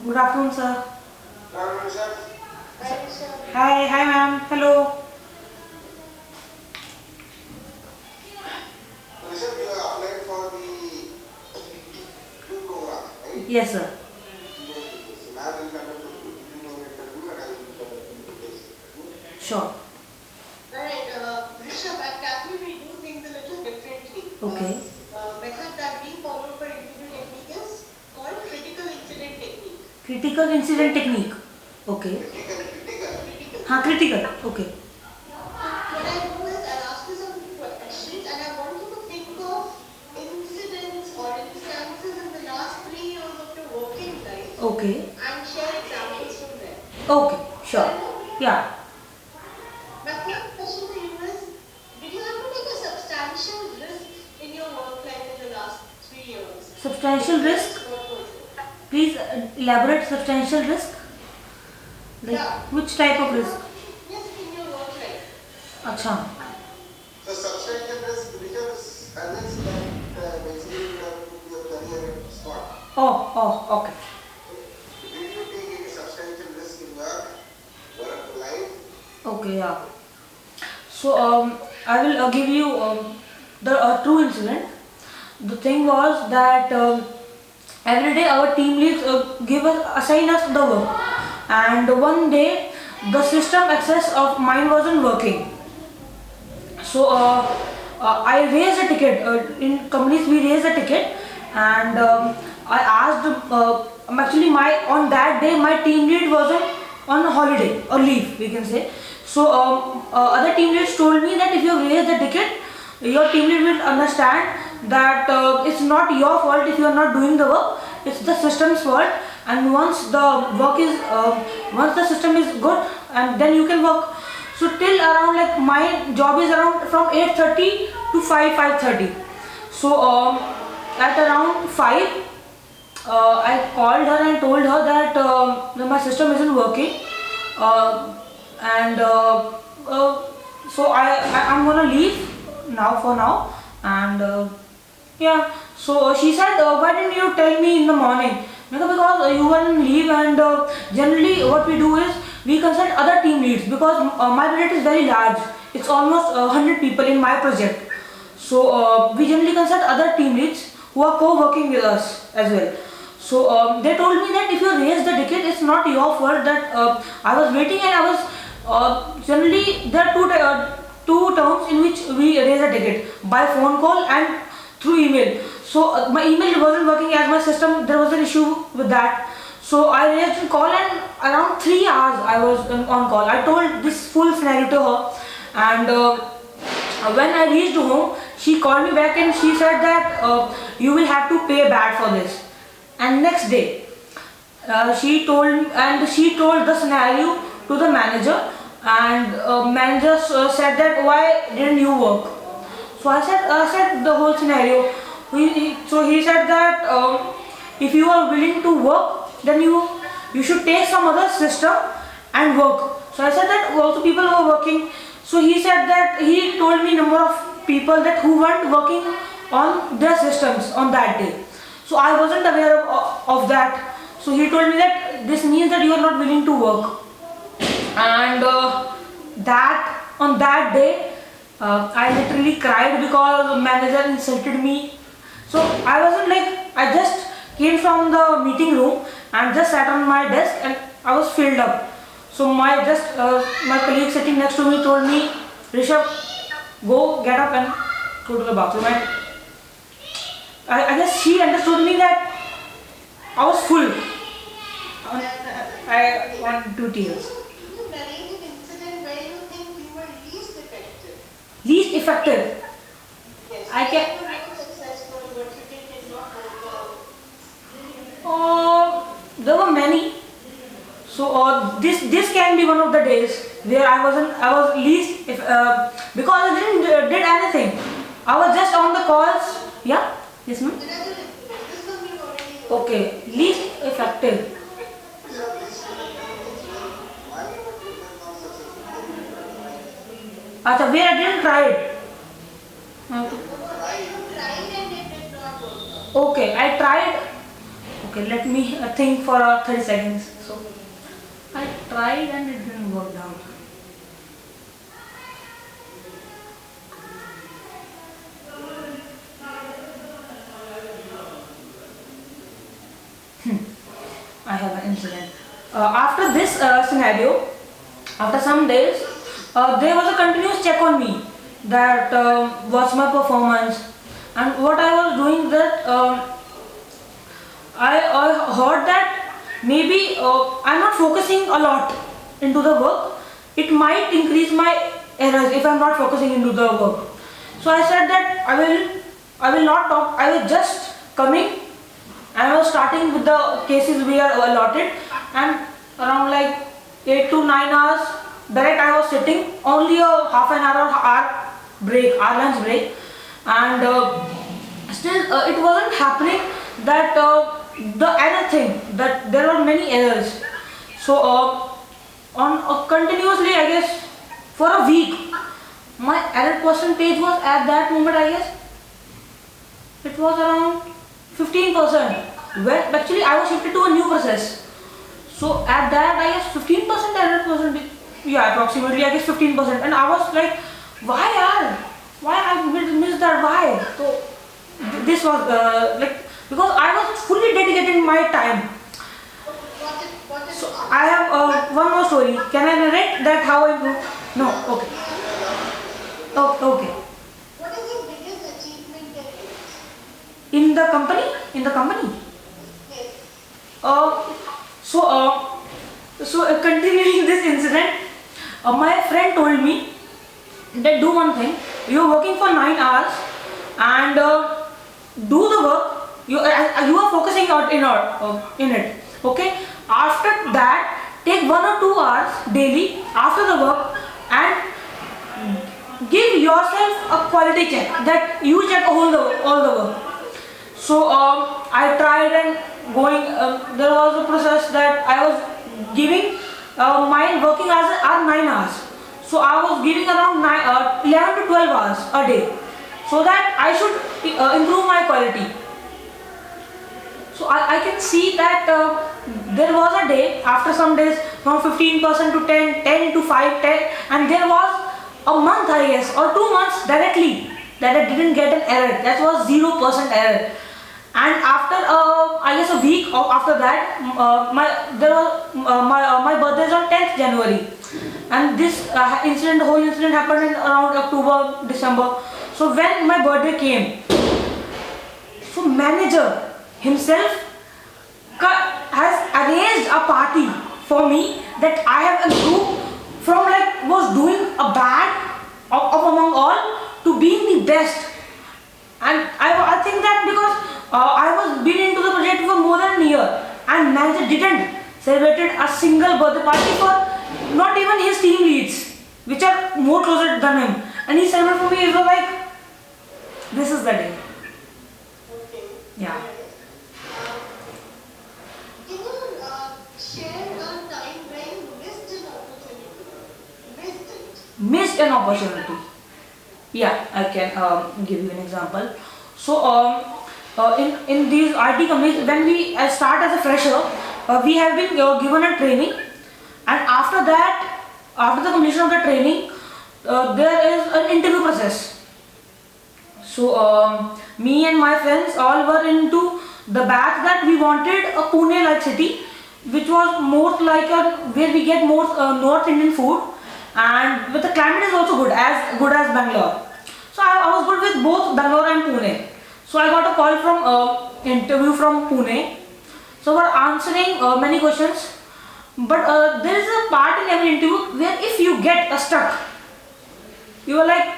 Good afternoon, sir. Hi, sir. Hi, ma'am. Hello. Rishabh, you have applied for the program, right? Yes, sir. So now we'll conduct the interview and I will conduct the test interview. Sure. Alright, Rishabh, at Capri we do things a little differently. Okay. Method that we follow for interview technique is called critical incident technique. Critical incident technique. Okay. Critical. हाँ, critical. Okay. What I do is I ask you some questions and I want you to think of incidents or instances in the last 3 years of your working life Okay. and share examples from there. Okay. Sure. Yeah. My first question to you is, did you have to take a substantial risk in your work life in the last 3 years? Substantial risk. What was it? Please elaborate substantial risk. Like Yeah. which type of risk? Yes, in your work life. अच्छा. So substantial risk becomes a risk that basically you have to put your career at spot. Oh. Okay. Did you take any substantial risk in your work life? Okay. Yeah. So I will give you the true incident. The thing was that every day our team leads assign us the work, and one day the system access of mine wasn't working. So I raised a ticket. In companies we raised a ticket, and I asked. Actually, my on that day my team lead wasn't on holiday or leave, we can say. So other team leads told me that if you raise the ticket, your team lead will understand that it's not your fault if you are not doing the work. It's the system's fault. And once the work is, once the system is good, and then you can work. So till around, like, my job is around from 8:30 to 5:30. So at around 5, I called her and told her that my system isn't working, and so I'm gonna leave now for now, and yeah. So she said, why didn't you tell me in the morning? Because you were on leave, and generally what we do is we consult other team leads, because my project is very large. It's almost 100 people in my project. So we generally consult other team leads who are co-working with us as well. So they told me that if you raise the ticket, it's not your fault. That I was waiting, and I was generally there are two terms in which we raise a ticket: by phone call and through email. So my email wasn't working as my system. There was an issue with that. So I raised a call, and around 3 hours I was on call. I told this full scenario to her, and when I reached home, she called me back and she said that you will have to pay back for this. And next day, she told the scenario to the manager, and manager said that why didn't you work? So I said the whole scenario. So he said that if you are willing to work, then you should take some other system and work. So I said that also people were working. So he said that he told me number of people that who weren't working on their systems on that day. So I wasn't aware of that. So he told me that this means that you are not willing to work. And that on that day, I literally cried because the manager insulted me. So I wasn't like, I just came from the meeting room and just sat on my desk, and I was filled up. So my colleague sitting next to me told me, Rishabh, go get up and go to the bathroom. And I guess she understood me that I was full. I want 2 tears. You narrate an incident where you think you were least effective. Least effective. Yes. I can. You were not successful, what you did not work out. There were many. So this can be one of the days where I was least because I didn't did anything. I was just on the calls. Yeah. Yes, ma'am. This one we already worked. Okay. Least effective. Acha, where I didn't try it. You tried and it did not work out. Okay, I tried. Okay, let me think for 30 seconds. So I tried and it didn't work out. I have an incident. After this scenario, after some days, there was a continuous check on me that what's my performance and what I was doing. That I heard that maybe I'm not focusing a lot into the work. It might increase my errors if I'm not focusing into the work. So I said that I will not talk. I was just coming and I was starting with the cases we are allotted, and around like 8 to 9 hours direct I was sitting, only a half an hour or hour break, our lunch break, and still it wasn't happening that the error thing, that there were many errors. So on continuously, I guess for a week, my error percentage was at that moment, I guess it was around 15%. When actually I was shifted to a new process. So at that, I guess 15% error percentage. Yeah, approximately I guess 15%. And I was like, why yaar? Why I missed that? Why? So this was like, because I was fully dedicating my time. What is So I have one more story. Can I narrate that how I improved? No. Okay. Oh, okay. what is your biggest achievement that In the company? In the company? yes. Uh, so continuing this incident, my friend told me that do one thing. You're working for 9 hours and do the work. You are focusing out in it. Okay. After that, take 1 or 2 hours daily after the work and give yourself a quality check, that you check all the work. So I tried and going. There was a process that I was giving. My working hours are 9 hours. So I was giving around 11 to 12 hours a day, so that I should improve my quality. So I can see that there was a day, after some days, from 15% to 10, 10 to 5, 10, and there was a month, I guess, or 2 months directly that I didn't get an error. That was 0% error. And after I guess a week after that, my birthday is on 10th January, and this whole incident happened in around October, December. So when my birthday came, so manager himself has arranged a party for me, that I have improved from like was doing a bad of among all to being the best. And I think that because I was been into the project for more than a year, and manager didn't celebrated a single birthday party for not even his team leads, which are more closer than him. And he celebrated for me. It was like, this is the day. Okay. Yeah. Can you share a time when you missed an opportunity? Missed it. Missed an opportunity. Yeah, I can give you an example. So in these IT companies, when we start as a fresher, we have been given a training, and after that, after the completion of the training, there is an interview process. So me and my friends all were into the batch that we wanted a Pune-like city, which was more like where we get more North Indian food, and with the climate is also good as Bangalore. So I was good with both Bangalore and Pune. So I got a call from interview from Pune. So we're answering many questions, but there is a part in every interview where if you get stuck, you are like,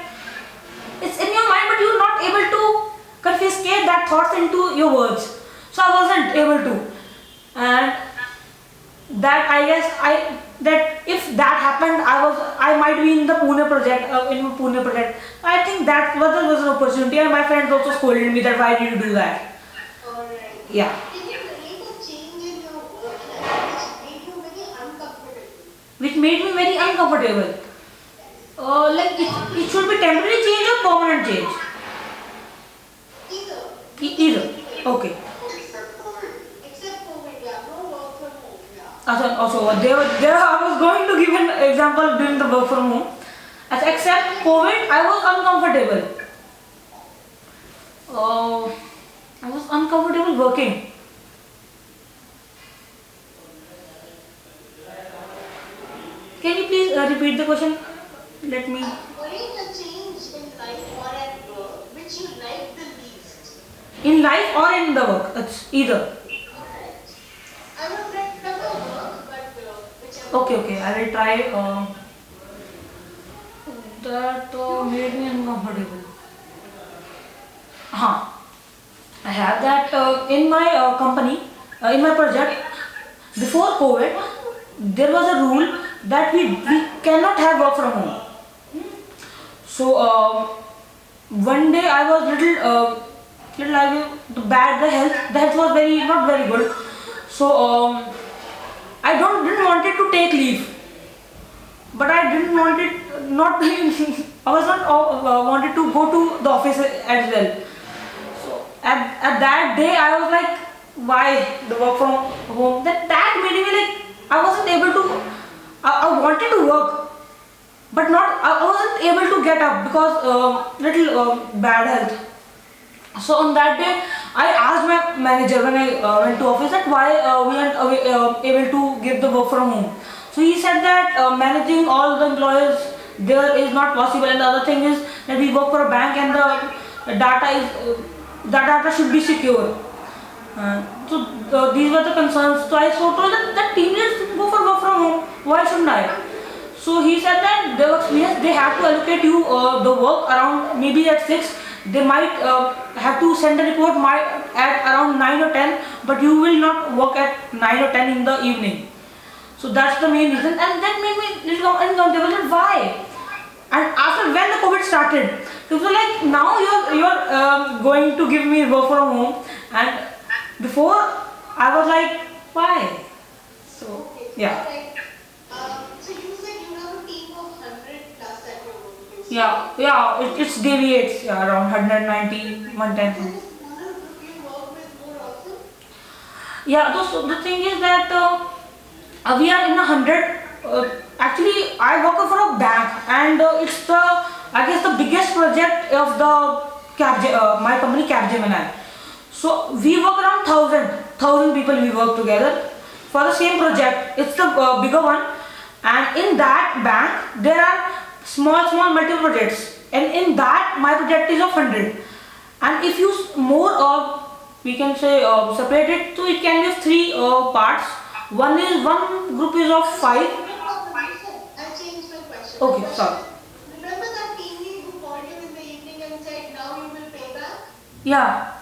it's in your mind, but you're not able to confiscate that thoughts into your words. So I wasn't able to, and that I guess that if that happened, I might be in the Pune project, I think that was an opportunity, and my friends also scolded me that why did you do that? Alright. Yeah, Can you relate a change in your work life which made you very uncomfortable? which made me very uncomfortable. Like it should be temporary change or permanent change. Either. Either. Okay. Except Also, there I was going to give an example during the work from home. Except COVID, I was uncomfortable. Uh, I was uncomfortable working. Can you please repeat the question? Let me. What is the change in life or at work which you like the least? In life or in the work? It's either. Alright. I would prefer work, but whichever. Okay. I will try. That made me uncomfortable. Huh. I have that in my company, in my project. Before COVID, there was a rule that we cannot have work from home. So one day I was little like bad. The health was very not very good. So I didn't wanted to take leave, but I didn't want it not. I was not wanted to go to the office as well. So at that day I was like, why the work from home? That made me like I wasn't able to. I wanted to work, but not. I wasn't able to get up because little bad health. So on that day, I asked my manager when I went to office that why we aren't able to give the work from home. So he said that managing all the employees there is not possible, and the other thing is that we work for a bank and the data should be secure. So these were the concerns. So I told that team leads go for work from home. Why shouldn't I? So he said that they have to allocate you the work around maybe at 6. They might have to send a report at around 9 or 10, but you will not work at 9 or 10 in the evening. So that's the main reason, and that made me little uncomfortable. That why? And after when the COVID started, people were like, now you're going to give me work from home, and before I was like, why? So yeah. Alright. So you said you have a team of 100 plus at your workplace. Yeah, it deviates around 190, 110. Is this smaller group you work with more often? Yeah, so the thing is that we are in 100. Actually, I work for a bank, and it's the biggest project of my company Capgemini. So we work around thousand people. We work together for the same project. It's the bigger one, and in that bank there are small multiple projects, and in that my project is of 100. And if you we can say separate it, so it can be of three parts. One group is of 5. I changed my question. Okay, sorry. Remember that team lead who called you in the evening and said, now you will pay back? Yeah.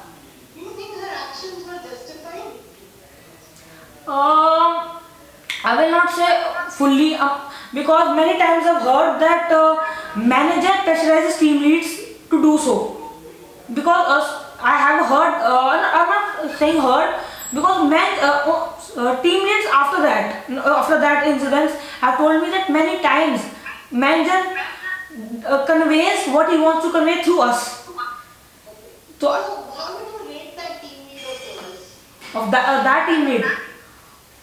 Do you think her actions were justified? I will not say fully because many times I've heard that manager pressurizes team leads to do so. Because I have heard, I'm not saying heard, because team leads after that incident have told me that many times manager conveys what he wants to convey through us. So How would you rate that team lead of yours? of that team lead,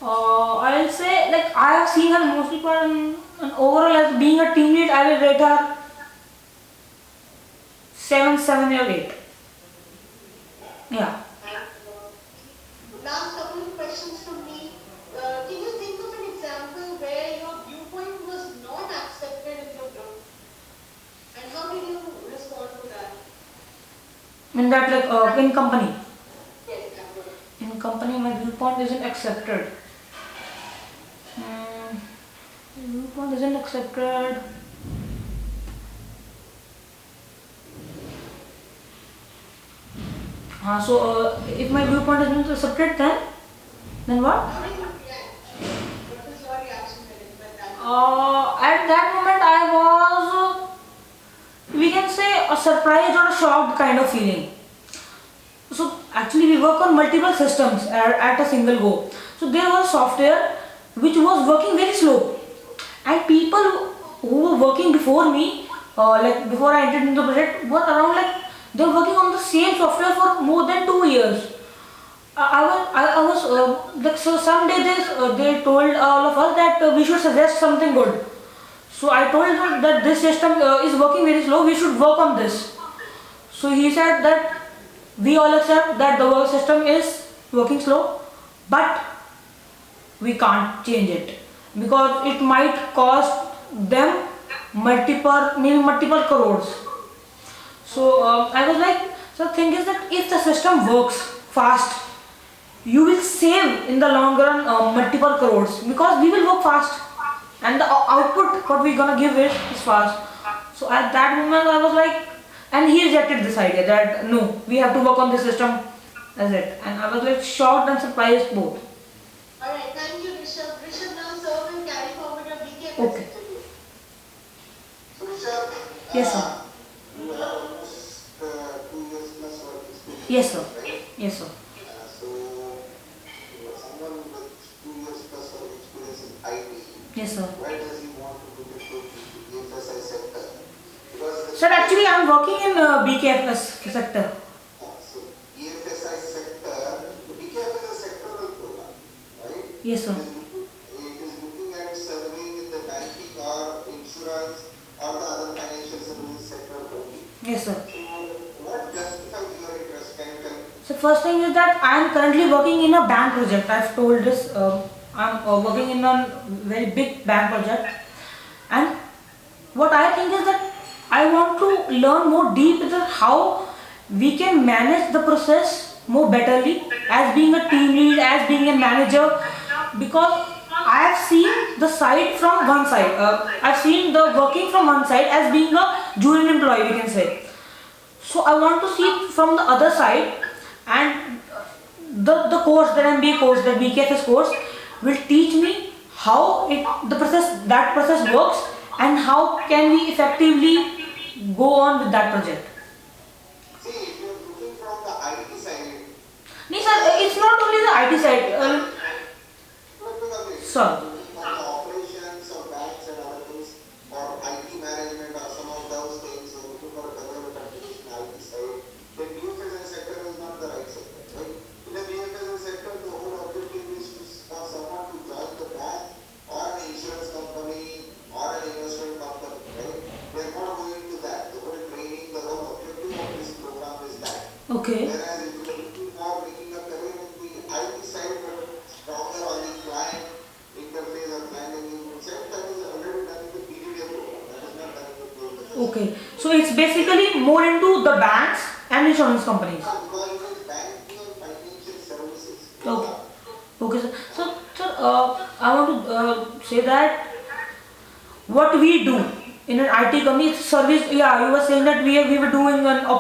I'll say like I have seen her mostly for an overall as being a team lead. I will rate her 7 or 8. Yeah. Last couple of questions from me. Can you think of an example where your viewpoint was not accepted in the group? And how did you respond to that? In that in company. Yes, that was. In company my viewpoint isn't accepted. Viewpoint isn't accepted. So if my viewpoint isn't accepted, then what? How did you react? What was your reaction when that? At that moment I was, we can say, a surprised or a shocked kind of feeling. So actually we work on multiple systems at a single go. So there was software which was working very slow, and people who were working before me, like before I entered into the project, were around like they were working on the same software for more than 2 years. So someday they told all of us that we should suggest something good. So I told him that this system is working very slow. We should work on this. So he said that we all accept that the work system is working slow, but we can't change it because it might cost them multiple crores. So I was like, so the thing is that if the system works fast, you will save in the long run multiple crores because we will work fast and the output what we're gonna give is fast. So at that moment I was like, and he rejected this idea that no, we have to work on this system as it. And I was like shocked and surprised both. Alright, thank you, Rishabh. Rishabh, now sir will carry forward your BKFS Okay. interview. So, Rishabh, Yes, sir. you have almost 2 years plus work experience, Yes, sir. right? Yes, sir. So, someone with 2 years plus work experience in IT, Yes, sir. why does he want to look into the BFSI sector? Because Sir, actually I'm working in BKFS sector. so BFSI sector, the BKF is a sectoral program, right? Yes, sir. It is looking at serving in the banking or insurance or the other financial services sector only. Yes, sir. So, what justifies your interest? Can you tell me? So first thing is that I am currently working in a bank project. I've told this. I'm working in a very big bank project, and what I think is that I want to learn more deep into how we can manage the process more betterly as being a team lead, as being a manager, because I have seen the side from one side. I've seen the working from one side as being a junior employee, we can say. So I want to see it from the other side, and the course, the MBA course, the BKFS course, will teach me how that process works and how can we effectively go on with that project. See, if you're looking from the IT side, No, sir, it's not only the IT side. look at this. Sir, On the operations of banks and other things, or IT management or some of those things, you're looking for a career continuation IT side, the BFSI sector is not the right sector, right? In the BFSI sector, the whole objective is for someone to join the bank or an insurance company or an investment company, right? They're not going to that. The whole training, the whole objective of this program is that. okay, Whereas if you're looking for making a career in the IT side, but stronger on the client interface or client engagement side, that is already done in the PDDA program. That is not done in the BFSI. okay. So it's basically more into the banks and insurance companies. Because it is banking and financial services. Okay. Okay, sir. So, sir, I want to say that what we do in an IT company is service. Yeah, you were saying that we were doing an